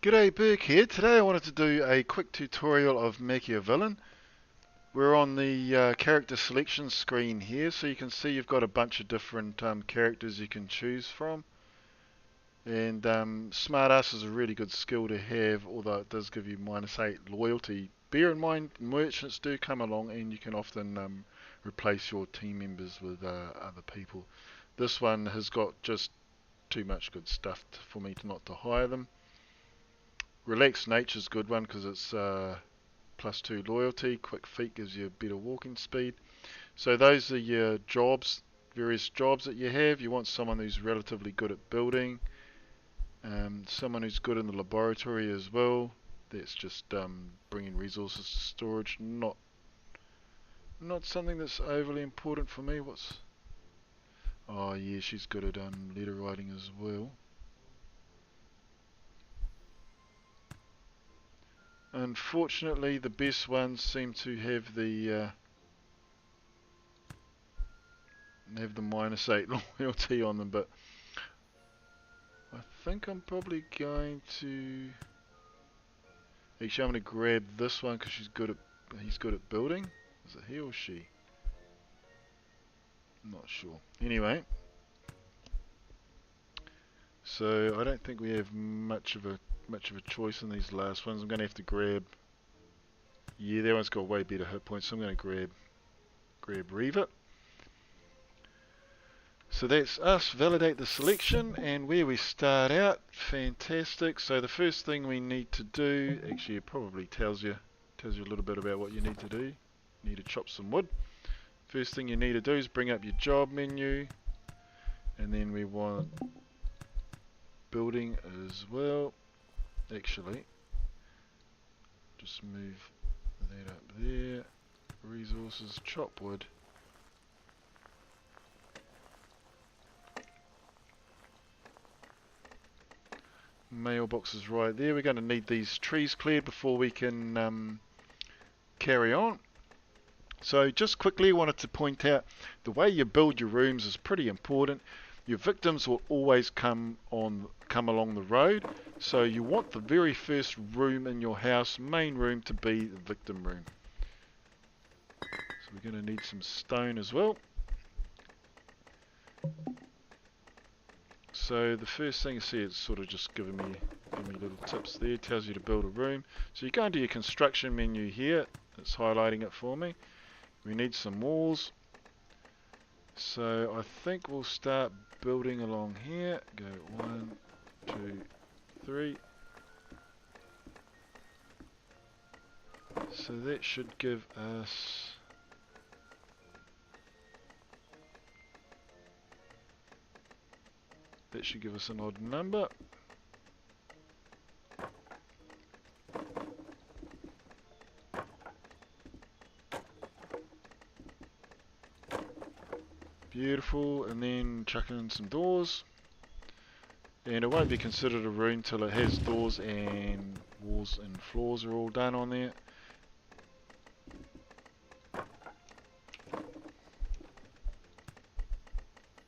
G'day, Burke here. Today I wanted to do a quick tutorial of MachiaVillain. We're on the character selection screen here, so you can see you've got a bunch of different characters you can choose from. And Smartass is a really good skill to have, although it does give you -8 loyalty. Bear in mind, merchants do come along and you can often replace your team members with other people. This one has got just too much good stuff for me not to hire them. Relaxed Nature's a good one because it's +2 loyalty. Quick Feet gives you a better walking speed. So those are your jobs, various jobs that you have. You want someone who's relatively good at building, someone who's good in the laboratory as well. That's just bringing resources to storage. Not something that's overly important for me. Oh yeah, she's good at letter writing as well. Unfortunately, the best ones seem to have the -8 loyalty on them, but I think I'm probably going to. Actually, I'm going to grab this one because he's good at building. Is it he or she? I'm not sure. Anyway, so I don't think we have much of a choice in these last ones. I'm going to have to grab. Yeah, that one's got way better hit points, so I'm going to grab Reva. So that's us, validate the selection, and where we start out, fantastic. So the first thing we need to do, actually it probably tells you a little bit about what you need to do. You need to chop some wood. First thing you need to do is bring up your job menu, and then we want building as well. Actually, just move that up there. Resources, chop wood. Mailbox is right there. We're going to need these trees cleared before we can carry on. So just quickly wanted to point out the way you build your rooms is pretty important. Your victims will always come along the road, so you want the very first room in your house, main room, to be the victim room. So we're going to need some stone as well. So the first thing you see, it's sort of just giving me little tips there. It tells you to build a room. So you go into your construction menu here. It's highlighting it for me. We need some walls. So I think we'll start building along here. Go 1, 2, 3. So that should give us. That should give us an odd number. Beautiful, and then chuck in some doors. And it won't be considered a room till it has doors and walls and floors are all done on there.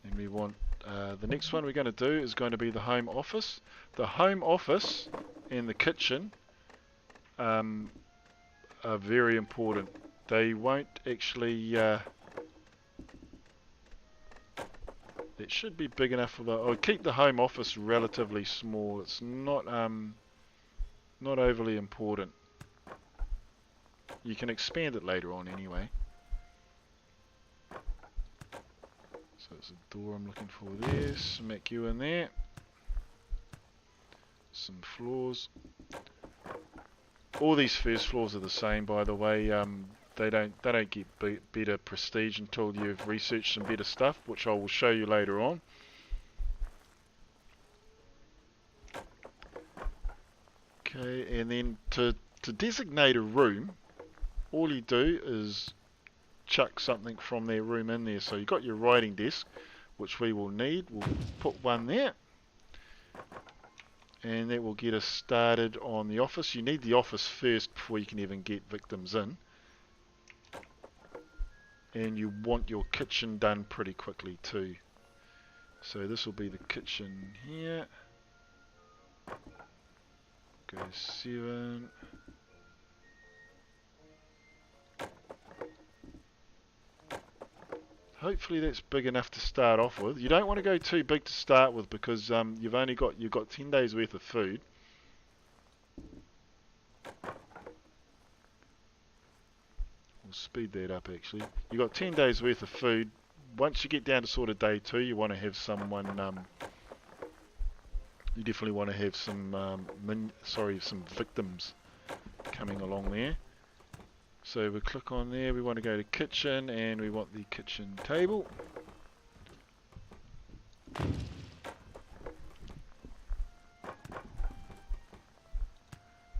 And we want the next one we're going to do is going to be the home office. The home office and the kitchen are very important. They won't actually. It should be big enough for the. I'll keep the home office relatively small. It's not overly important. You can expand it later on anyway. So it's a door I'm looking for there. Smack you in there. Some floors. All these first floors are the same, by the way. They don't get better prestige until you've researched some better stuff, which I will show you later on. Okay, and then to designate a room, all you do is chuck something from their room in there. So you've got your writing desk, which we will need. We'll put one there. And that will get us started on the office. You need the office first before you can even get victims in. And you want your kitchen done pretty quickly too. So this will be the kitchen here. Go 7. Hopefully that's big enough to start off with. You don't want to go too big to start with because you've got 10 days worth of food. We'll speed that up actually. You've got 10 days worth of food. Once you get down to sort of day 2, you want to have someone. You definitely want to have some some victims coming along there. So we click on there. We want to go to kitchen and we want the kitchen table.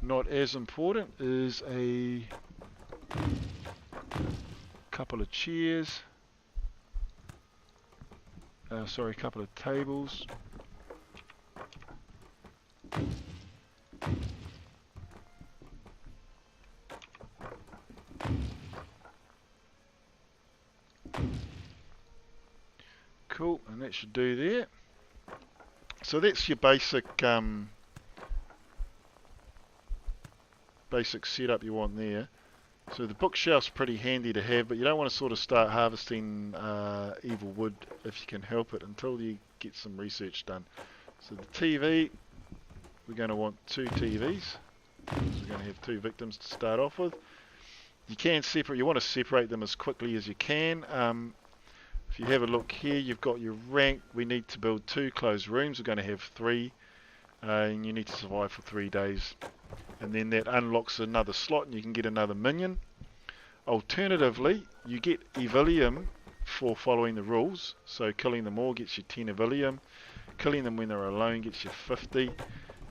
Not as important is a couple of chairs. A couple of tables. Cool, and that should do there. So that's your basic setup you want there. So the bookshelf's pretty handy to have, but you don't want to sort of start harvesting evil wood if you can help it until you get some research done. So the TV, we're going to want 2 TVs. So we're going to have 2 victims to start off with. You want to separate them as quickly as you can. If you have a look here, you've got your rank. We need to build 2 closed rooms. We're going to have 3, and you need to survive for 3 days. And then that unlocks another slot and you can get another minion. Alternatively, you get Evilium for following the rules. So killing them all gets you 10 Evilium. Killing them when they're alone gets you 50.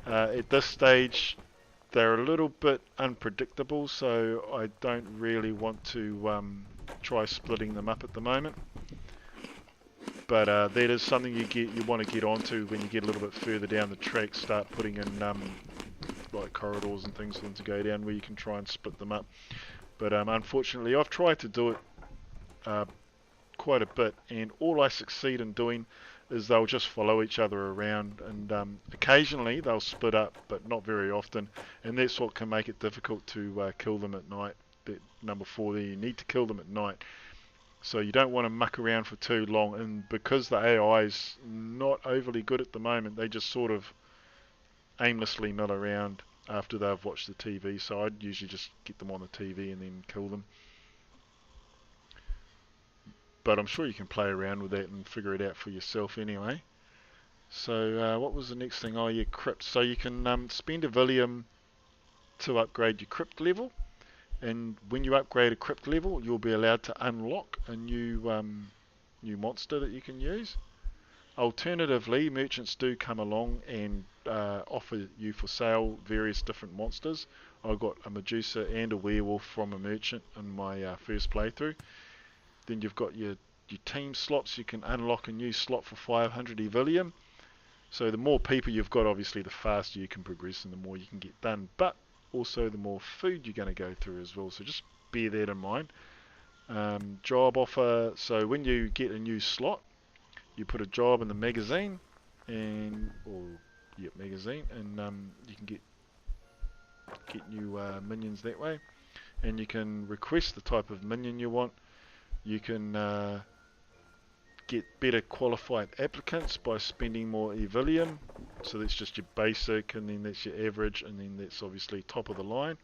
At this stage, they're a little bit unpredictable, so I don't really want to try splitting them up at the moment. But that is something you want to get onto when you get a little bit further down the track. Start putting in like corridors and things for them to go down where you can try and split them up. But unfortunately, I've tried to do it quite a bit, and all I succeed in doing is they'll just follow each other around, and occasionally they'll split up, but not very often, and that's what can make it difficult to kill them at night. That number 4 there, you need to kill them at night. So you don't want to muck around for too long, and because the AI is not overly good at the moment, they just sort of aimlessly mill around after they've watched the TV. So I'd usually just get them on the TV and then kill them. But I'm sure you can play around with that and figure it out for yourself anyway. So what was the next thing? Oh yeah, crypt. So you can spend a Villium to upgrade your crypt level. And when you upgrade a crypt level, you'll be allowed to unlock a new monster that you can use. Alternatively, merchants do come along and offer you for sale various different monsters. I got a Medusa and a werewolf from a merchant in my first playthrough. Then you've got your team slots. You can unlock a new slot for 500 Evilium. So the more people you've got, obviously the faster you can progress and the more you can get done. But also the more food you're going to go through as well, so just bear that in mind. Job offer, so when you get a new slot, you put a job in the magazine, and magazine, and you can get new minions that way. And you can request the type of minion you want. You can get better qualified applicants by spending more Evilium. So that's just your basic, and then that's your average, and then that's obviously top of the line.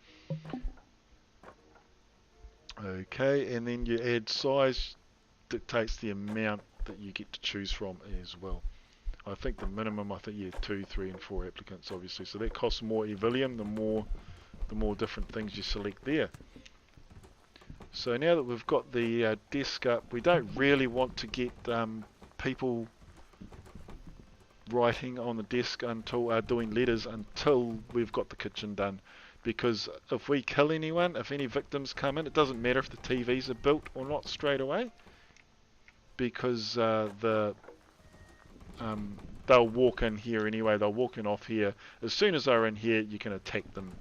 Okay, and then your ad size dictates the amount that you get to choose from as well. I think the minimum, 2, 3 and 4 applicants obviously. So that costs more Evilium the more different things you select there. So now that we've got the desk up, we don't really want to get people writing on the desk until doing letters until we've got the kitchen done, because if we kill anyone, if any victims come in, it doesn't matter if the TVs are built or not straight away, because they'll walk in here anyway. They'll walk in off here. As soon as they're in here, you can attack them.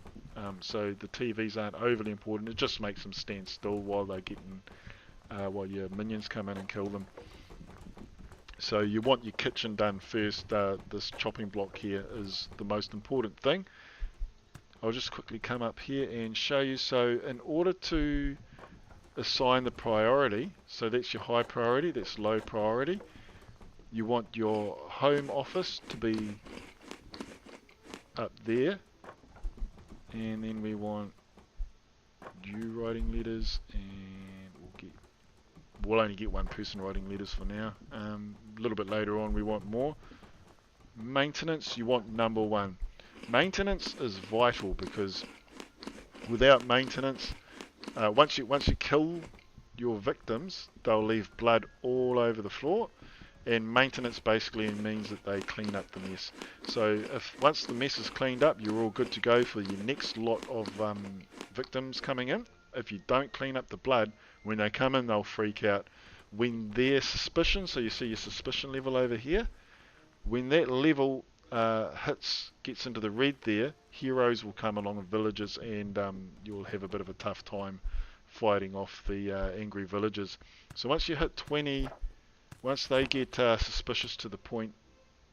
So the TVs aren't overly important. It just makes them stand still while they're getting while your minions come in and kill them. So you want your kitchen done first. This chopping block here is the most important thing. I'll just quickly come up here and show you. So in order to assign the priority, so that's your high priority, that's low priority. You want your home office to be up there, and then we want you writing letters, and we'll only get one person writing letters for now. A little bit later on we want more. Maintenance, you want number 1. Maintenance is vital because without maintenance, once you kill your victims, they'll leave blood all over the floor, and maintenance basically means that they clean up the mess. So if once the mess is cleaned up, you're all good to go for your next lot of victims coming in. If you don't clean up the blood, when they come in, they'll freak out. When their suspicion, so you see your suspicion level over here, when that level gets into the red there, heroes will come along in villages, and you'll have a bit of a tough time fighting off the angry villagers. So once you hit 20, once they get suspicious to the point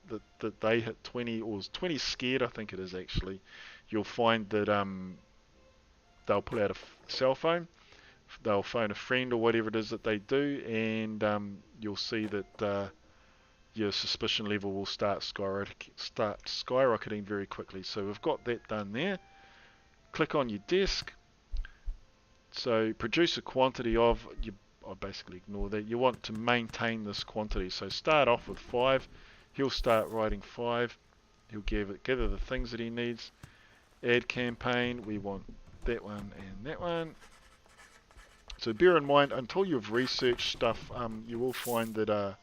that they hit 20, or 20 scared I think it is actually, you'll find that they'll pull out a cell phone, they'll phone a friend or whatever it is that they do, and you'll see that your suspicion level will start skyrocketing very quickly. So we've got that done there. Click on your desk. So produce a quantity of, I basically ignore that. You want to maintain this quantity. So start off with 5. He'll start writing 5. He'll gather the things that he needs. Add campaign. We want that one and that one. So bear in mind, until you've researched stuff, you will find that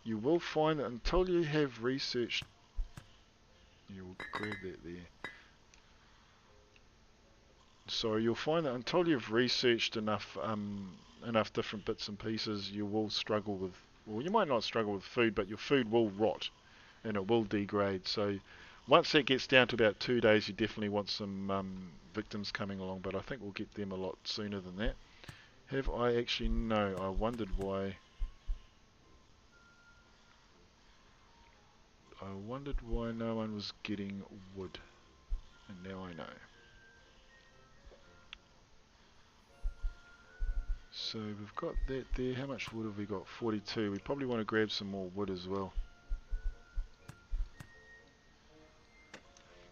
until you have researched, you'll grab that there. So you'll find that until you've researched enough different bits and pieces, you will struggle with, well, you might not struggle with food, but your food will rot and it will degrade. So once that gets down to about 2 days, you definitely want some victims coming along, but I think we'll get them a lot sooner than that. Have I actually? No, I wondered why. No one was getting wood, and now I know. So we've got that there. How much wood have we got? 42. We probably want to grab some more wood as well.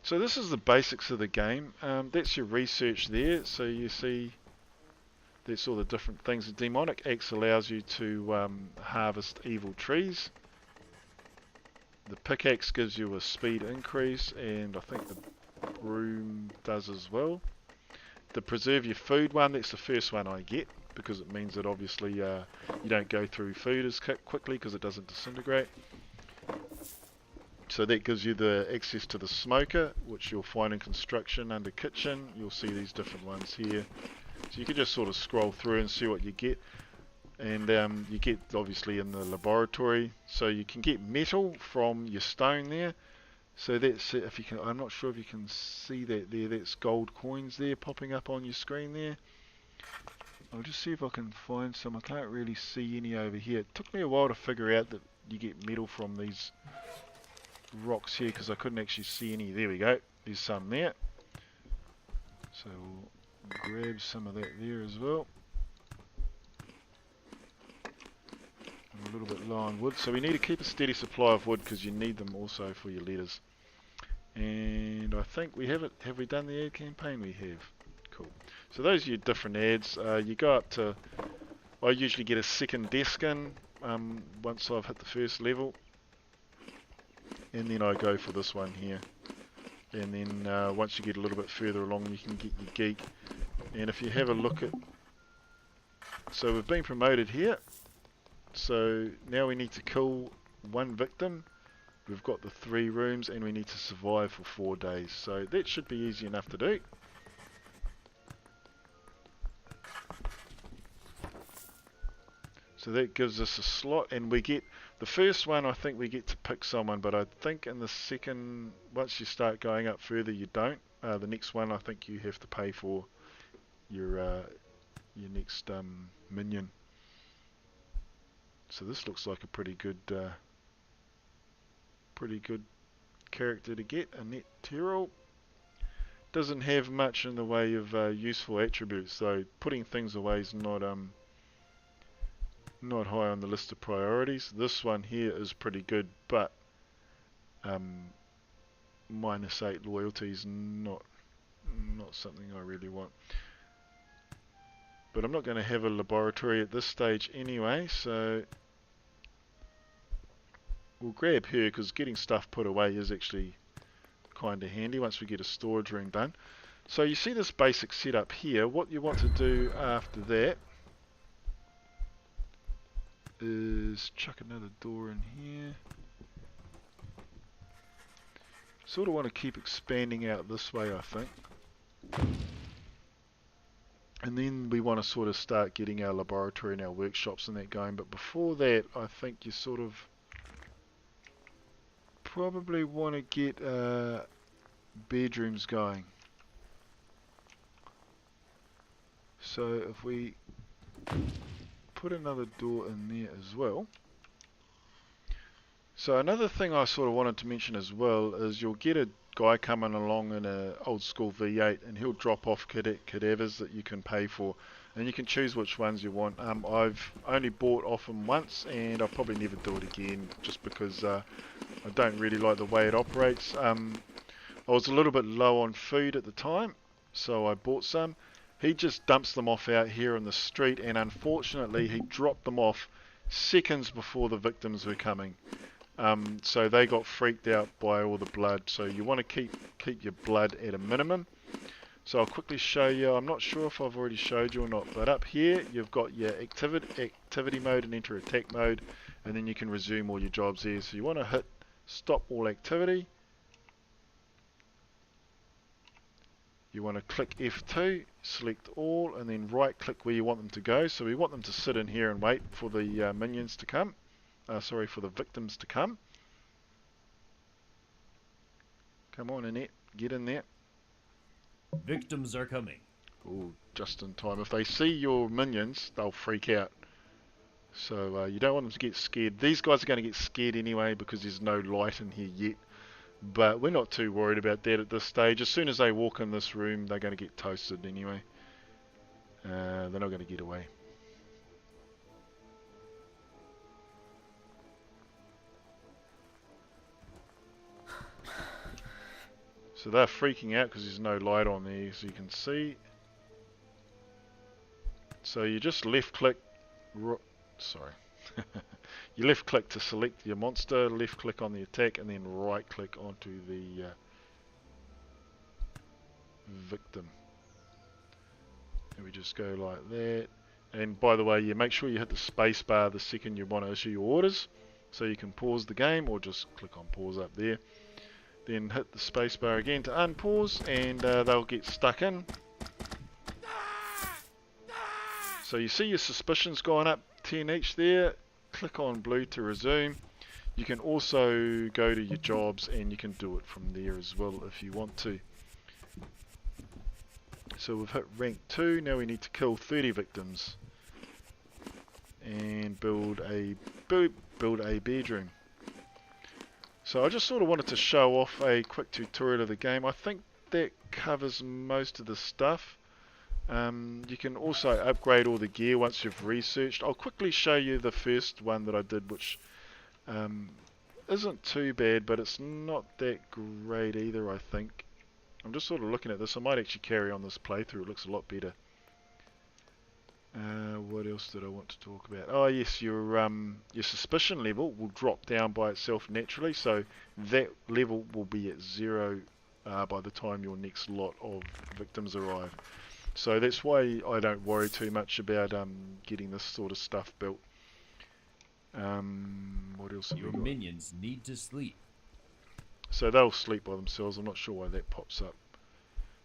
So this is the basics of the game. That's your research there. So you see that's all the different things. The demonic axe allows you to harvest evil trees. The pickaxe gives you a speed increase, and I think the broom does as well. The preserve your food one, that's the first one I get, because it means that obviously you don't go through food as quickly because it doesn't disintegrate. So that gives you the access to the smoker, which you'll find in construction under kitchen. You'll see these different ones here. So you can just sort of scroll through and see what you get. And you get obviously in the laboratory, so you can get metal from your stone there. So that's, if you can, I'm not sure if you can see that there, that's gold coins there popping up on your screen there. I'll just see if I can find some. I can't really see any over here. It took me a while to figure out that you get metal from these rocks here, because I couldn't actually see any. There we go, there's some there. So we'll grab some of that there as well. A little bit low on wood, so we need to keep a steady supply of wood because you need them also for your letters. And I think we have it. Have we done the ad campaign? We have. Cool. So those are your different ads. You go up to, I usually get a second desk in once I've hit the first level, and then I go for this one here. And then once you get a little bit further along, you can get your geek. And if you have a look at, so we've been promoted here. So now we need to kill one victim. We've got the 3 rooms, and we need to survive for 4 days. So that should be easy enough to do. So that gives us a slot, and we get the first one. I think we get to pick someone, but I think in the second, once you start going up further, you don't. The next one, I think you have to pay for your next minion. So this looks like a pretty good character to get, a net Tyrrell. Doesn't have much in the way of useful attributes, so putting things away is not high on the list of priorities. This one here is pretty good, but -8 loyalty is not something I really want. But I'm not going to have a laboratory at this stage anyway, so we'll grab her because getting stuff put away is actually kind of handy once we get a storage room done. So you see this basic setup here. What you want to do after that is chuck another door in here. Sort of want to keep expanding out this way, I think. And then we want to sort of start getting our laboratory and our workshops and that going. But before that, I think you sort of probably want to get bedrooms going. So if we put another door in there as well. So another thing I sort of wanted to mention as well is you'll get a guy coming along in a old school V8 and he'll drop off cadavers that you can pay for, and you can choose which ones you want. I've only bought off him once and I'll probably never do it again just because I don't really like the way it operates. I was a little bit low on food at the time, so I bought some. He just dumps them off out here on the street, and unfortunately he dropped them off seconds before the victims were coming. So they got freaked out by all the blood. So you want to keep your blood at a minimum. So I'll quickly show you. I'm not sure if I've already showed you or not, but up here you've got your activity mode and enter attack mode, and then you can resume all your jobs here. So you want to hit stop all activity. You want to click F2, select all, and then right click where you want them to go. So we want them to sit in here and wait for the minions to come. For the victims to come. Come on, Annette, get in there. Victims are coming. Oh, just in time. If they see your minions, they'll freak out. So you don't want them to get scared. These guys are going to get scared anyway because there's no light in here yet. But we're not too worried about that at this stage. As soon as they walk in this room, they're going to get toasted anyway. They're not going to get away. So they're freaking out because there's no light on there, as you can see. So you just left click, you left click to select your monster, left click on the attack, and then right click onto the victim. And we just go like that. And by the way, you make sure you hit the space bar the second you want to issue your orders, so you can pause the game, or just click on pause up there. Then hit the spacebar again to unpause, and they'll get stuck in. So you see your suspicions going up 10 each there. Click on blue to resume. You can also go to your jobs and you can do it from there as well if you want to. So we've hit rank 2. Now we need to kill 30 victims and build a bedroom. So I just sort of wanted to show off a quick tutorial of the game. I think that covers most of the stuff. You can also upgrade all the gear once you've researched. I'll quickly show you the first one that I did, which isn't too bad, but it's not that great either, I think. I'm just sort of looking at this. I might actually carry on this playthrough. It looks a lot better. What else did I want to talk about? Oh yes, your suspicion level will drop down by itself naturally, so that level will be at 0 by the time your next lot of victims arrive. So that's why I don't worry too much about getting this sort of stuff built. What else have we got? Your minions need to sleep. So they'll sleep by themselves. I'm not sure why that pops up.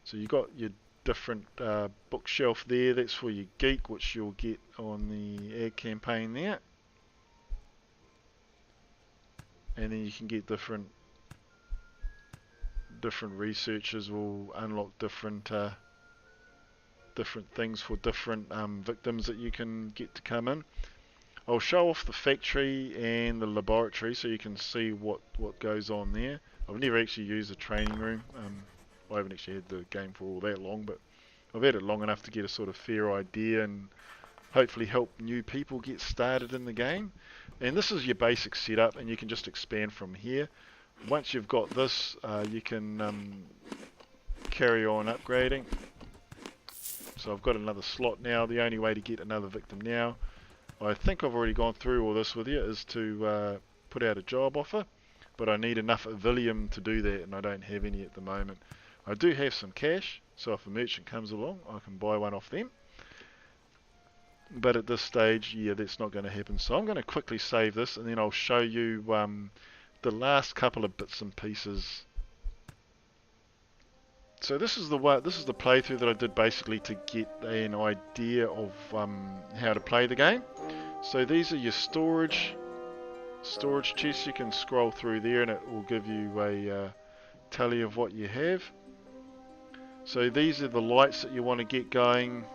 So you got your different bookshelf there. That's for your geek, which you'll get on the ad campaign there. And then you can get different researchers will unlock different things for different victims that you can get to come in. I'll show off the factory and the laboratory so you can see what goes on there. I've never actually used the training room. I haven't actually had the game for all that long, but I've had it long enough to get a sort of fair idea and hopefully help new people get started in the game. And this is your basic setup, and you can just expand from here. Once you've got this, you can carry on upgrading. So I've got another slot now. The only way to get another victim now, I think I've already gone through all this with you, is to put out a job offer. But I need enough Avilium to do that, and I don't have any at the moment. I do have some cash, so if a merchant comes along, I can buy one off them. But at this stage, yeah, that's not going to happen. So I'm going to quickly save this, and then I'll show you the last couple of bits and pieces. So this is the playthrough that I did basically to get an idea of how to play the game. So these are your storage chests. You can scroll through there, and it will give you a tally of what you have. So these are the lights that you want to get going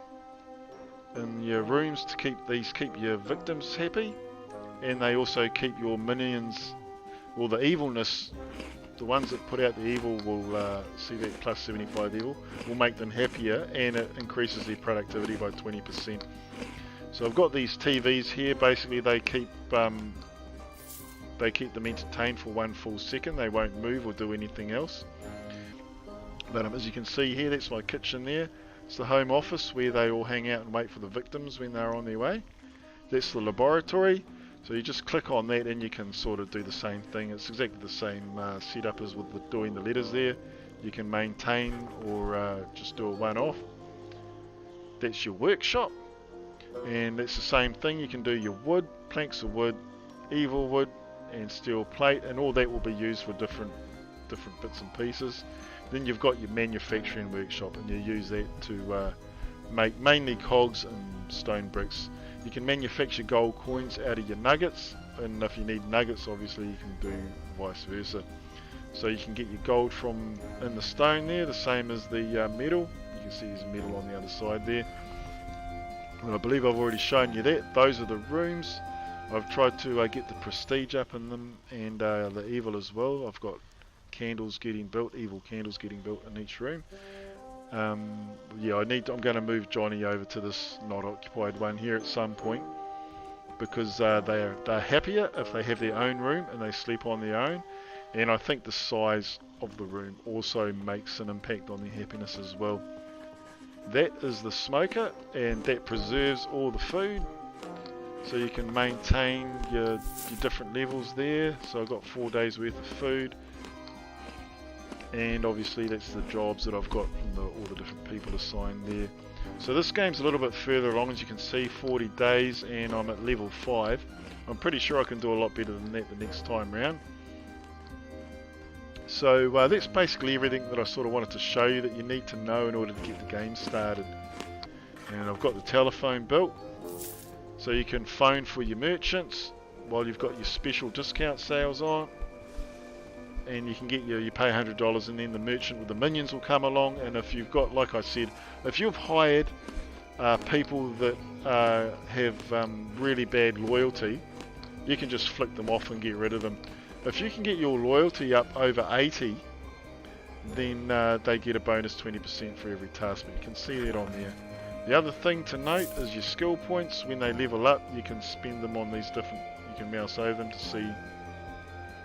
in your rooms to keep your victims happy, and they also keep your minions, well, the evilness, the ones that put out the evil will see that plus 75 evil, will make them happier, and it increases their productivity by 20%. So I've got these TVs here. Basically they keep them entertained for 1 full second. They won't move or do anything else. But as you can see here, that's my kitchen there. It's the home office where they all hang out and wait for the victims when they're on their way. That's the laboratory. So you just click on that and you can sort of do the same thing. It's exactly the same setup as with doing the letters there. You can maintain or just do a one-off. That's your workshop. And that's the same thing. You can do your wood, planks of wood, evil wood, and steel plate, and all that will be used for different bits and pieces. Then you've got your manufacturing workshop, and you use that to make mainly cogs and stone bricks. You can manufacture gold coins out of your nuggets, and if you need nuggets, obviously you can do vice versa. So you can get your gold from in the stone there, the same as the metal. You can see there's metal on the other side there. And I believe I've already shown you that. Those are the rooms. I've tried to get the prestige up in them, and the evil as well. I've got candles getting built, evil candles getting built in each room. Yeah, I'm going to move Johnny over to this not occupied one here at some point, because they're happier if they have their own room and they sleep on their own. And I think the size of the room also makes an impact on their happiness as well. That is the smoker, and that preserves all the food, so you can maintain your different levels there. So I've got 4 days worth of food, and obviously that's the jobs that I've got from all the different people assigned there. So this game's a little bit further along, as you can see, 40 days, and I'm at level 5. I'm pretty sure I can do a lot better than that the next time round. So that's basically everything that I sort of wanted to show you that you need to know in order to get the game started. And I've got the telephone built, so you can phone for your merchants while you've got your special discount sales on. And you can get you pay $100, and then the merchant with the minions will come along. And if you've got, like I said, if you've hired people that have really bad loyalty, you can just flick them off and get rid of them. If you can get your loyalty up over 80, then they get a bonus 20% for every task, but you can see that on there. The other thing to note is your skill points. When they level up, you can spend them on these different, you can mouse over them to see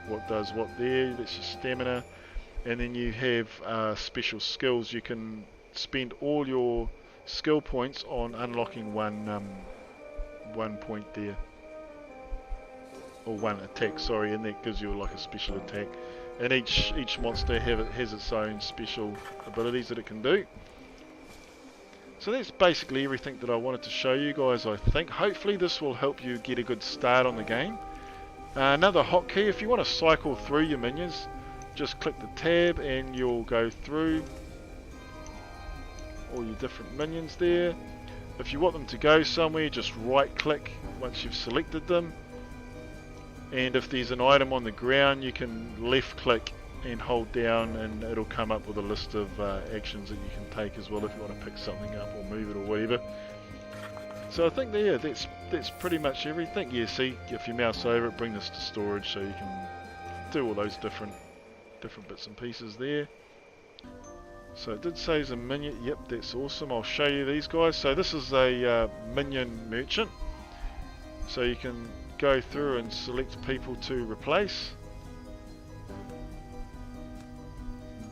what does what there. That's your stamina. And then you have special skills. You can spend all your skill points on unlocking one point there, or one attack, sorry, and that gives you like a special attack. And each monster has its own special abilities that it can do. So that's basically everything that I wanted to show you guys, I think. Hopefully this will help you get a good start on the game. Another hotkey, if you want to cycle through your minions, just click the tab and you'll go through all your different minions there. If you want them to go somewhere, just right click once you've selected them. And if there's an item on the ground, you can left click and hold down, and it'll come up with a list of actions that you can take as well if you want to pick something up or move it or whatever. So I think that's that's pretty much everything. Yeah, see, if you mouse over it, bring this to storage so you can do all those different bits and pieces there. So it did say it's a minion. Yep, that's awesome. I'll show you these guys. So this is a minion merchant. So you can go through and select people to replace,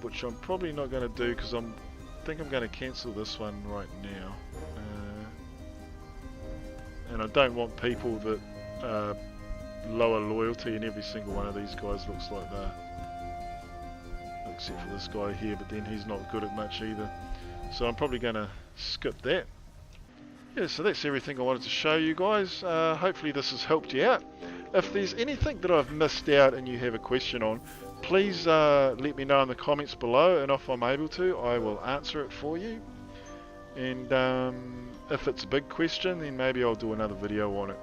which I'm probably not going to do because I think I'm going to cancel this one right now. And I don't want people that are lower loyalty, and every single one of these guys looks like that. Except for this guy here, but then he's not good at much either. So I'm probably going to skip that. Yeah, so that's everything I wanted to show you guys. Hopefully this has helped you out. If there's anything that I've missed out and you have a question on, please let me know in the comments below, and if I'm able to, I will answer it for you. And if it's a big question, then maybe I'll do another video on it.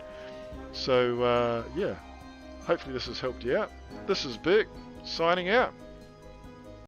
So yeah, hopefully this has helped you out. This is Burke, signing out.